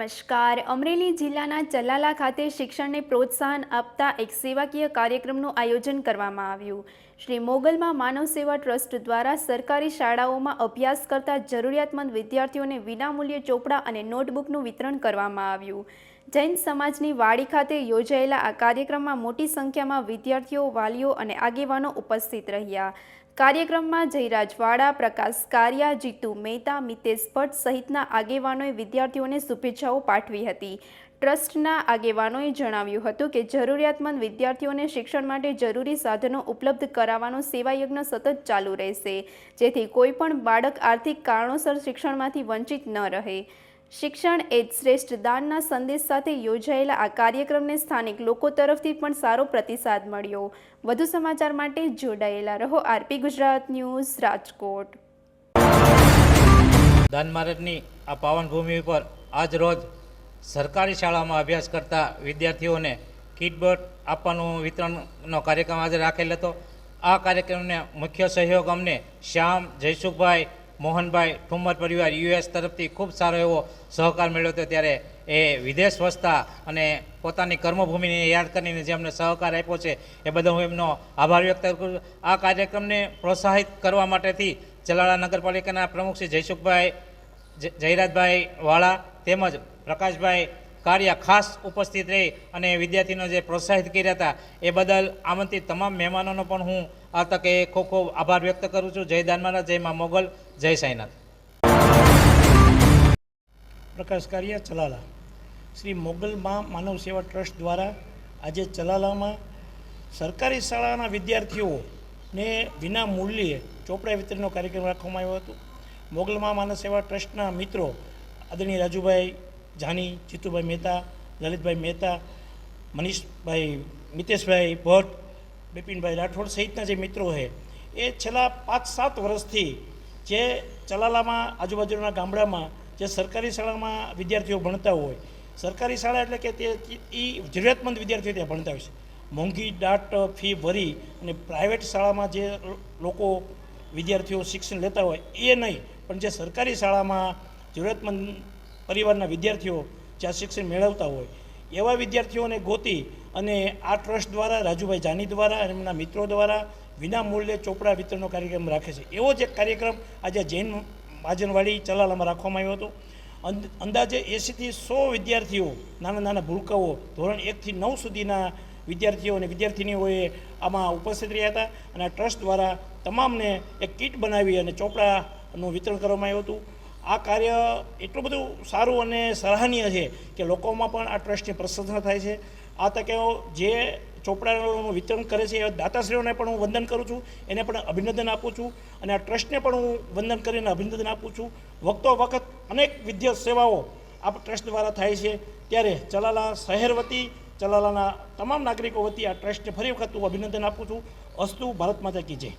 નમસ્કાર. અમરેલી જિલ્લાના ચલાલા ખાતે શિક્ષણને પ્રોત્સાહન આપતા એક સેવાકીય કાર્યક્રમનું આયોજન કરવામાં આવ્યું. શ્રી મોગલમાં માનવ સેવા ટ્રસ્ટ દ્વારા સરકારી શાળાઓમાં અભ્યાસ કરતા જરૂરિયાતમંદ વિદ્યાર્થીઓને વિનામૂલ્યે ચોપડા અને નોટબુકનું વિતરણ કરવામાં આવ્યું. જૈન સમાજની વાડી ખાતે યોજાયેલા આ કાર્યક્રમમાં મોટી સંખ્યામાં વિદ્યાર્થીઓ, વાલીઓ અને આગેવાનો ઉપસ્થિત રહ્યા. કાર્યક્રમમાં જયરાજ વાડા, પ્રકાશ કારિયા, જીતુ મહેતા, મિતેશ ભટ્ટ સહિતના આગેવાનોએ વિદ્યાર્થીઓને શુભેચ્છાઓ પાઠવી હતી. ટ્રસ્ટના આગેવાનોએ જણાવ્યું હતું કે જરૂરિયાતમંદ વિદ્યાર્થીઓને શિક્ષણ માટે જરૂરી સાધનો ઉપલબ્ધ કરાવવાનો સેવાયજ્ઞ સતત ચાલુ રહેશે, જેથી કોઈપણ બાળક આર્થિક કારણોસર શિક્ષણમાંથી વંચિત ન રહે. શિક્ષણ એ જ શ્રેષ્ઠ દાનના સંદેશ સાથે યોજાયેલા આ કાર્યક્રમને સ્થાનિક લોકો તરફથી પણ સારો પ્રતિસાદ મળ્યો. વધુ સમાચાર માટે જોડાયેલા રહો. RP Gujarat news, Rajkot. દાન માર્ગની આ પાવન ભૂમિ પર આજ રોજ સરકારી શાળામાં અભ્યાસ કરતા વિદ્યાર્થીઓને કિટ આપવાનું વિતરણનો કાર્યક્રમ આજે રાખેલ હતો. આ કાર્યક્રમને મુખ્ય સહયોગ અમને શ્યામ, જયસુખભાઈ, મોહનભાઈ, ઠુમ્મર પરિવાર યુએસ તરફથી ખૂબ સારો એવો સહકાર મળ્યો હતો. ત્યારે એ વિદેશ વસતા અને પોતાની કર્મભૂમિને યાદ કરીને જે અમને સહકાર આપ્યો છે એ બદલ હું એમનો આભાર વ્યક્ત કરું છું. આ કાર્યક્રમને પ્રોત્સાહિત કરવા માટેથી ચલાલા નગરપાલિકાના પ્રમુખ શ્રી જયસુખભાઈ, જયરાજભાઈ વાળા તેમજ પ્રકાશભાઈ કારિયા ખાસ ઉપસ્થિત રહી અને વિદ્યાર્થીઓને જે પ્રોત્સાહિત કર્યા હતા એ બદલ આમંત્રિત તમામ મહેમાનોનો પણ હું આ તકે ખૂબ ખૂબ આભાર વ્યક્ત કરું છું. જય દાન મહારાજ, જય મા મોગલ, જય સાંઈનાથ. પ્રકાશ કારિયા, ચલાલા. શ્રી મોગલમાં માનવ સેવા ટ્રસ્ટ દ્વારા આજે ચલાલામાં સરકારી શાળાના વિદ્યાર્થીઓને વિના મૂલ્યે ચોપડા વિતરણનો કાર્યક્રમ રાખવામાં આવ્યો હતો. મોગલમાં માનવ સેવા ટ્રસ્ટના મિત્રો આદરણીય રાજુભાઈ જાની, જીતુભાઈ મહેતા, લલિતભાઈ મહેતા, મનીષભાઈ, મિતેશભાઈ ભટ્ટ, બિપિનભાઈ રાઠોડ સહિતના જે મિત્રો છે એ છેલ્લા 5-7 વર્ષથી જે ચલાલામાં આજુબાજુના ગામડામાં જે સરકારી શાળામાં વિદ્યાર્થીઓ ભણતા હોય, સરકારી શાળા એટલે કે તે જરૂરિયાતમંદ વિદ્યાર્થીઓ ત્યાં ભણતા હોય છે, મોંઘી દાટ ફી ભરી અને પ્રાઇવેટ શાળામાં જે લોકો વિદ્યાર્થીઓ શિક્ષણ લેતા હોય એ નહીં, પણ જે સરકારી શાળામાં જરૂરિયાતમંદ પરિવારના વિદ્યાર્થીઓ જ્યાં શિક્ષણ મેળવતા હોય એવા વિદ્યાર્થીઓને ગોતી અને આ ટ્રસ્ટ દ્વારા, રાજુભાઈ જાની દ્વારા અને એમના મિત્રો દ્વારા વિના મૂલ્યે ચોપડા વિતરણનો કાર્યક્રમ રાખે છે. એવો જ એક કાર્યક્રમ આજે જૈન મહાજનવાડી ચલાલામાં રાખવામાં આવ્યો હતો. અંદાજે 80થી 100 વિદ્યાર્થીઓ, નાના નાના ભૂલકાઓ, ધોરણ 1થી 9 સુધીના વિદ્યાર્થીઓ અને વિદ્યાર્થિનીઓએ આમાં ઉપસ્થિત રહ્યા હતા અને આ ટ્રસ્ટ દ્વારા તમામને એક કીટ બનાવી અને ચોપડાનું વિતરણ કરવામાં આવ્યું હતું. આ કાર્ય એટલું બધું સારું અને સરાહનીય છે કે લોકોમાં પણ આ ટ્રસ્ટની પ્રશંસા થાય છે. આ તકે જે ચોપડાનું વિતરણ કરે છે એ દાતાશ્રીઓને પણ હું વંદન કરું છું, એને પણ અભિનંદન આપું છું અને આ ટ્રસ્ટને પણ હું વંદન કરીને અભિનંદન આપું છું. વખતો વખત અનેક વિદ્યા સેવાઓ આ ટ્રસ્ટ દ્વારા થાય છે. ત્યારે ચલાલા શહેર વતી, ચલાલાના તમામ નાગરિકો વતી આ ટ્રસ્ટને ફરી વખત હું અભિનંદન આપું છું. અસ્તુ, ભારત માતા કી જય.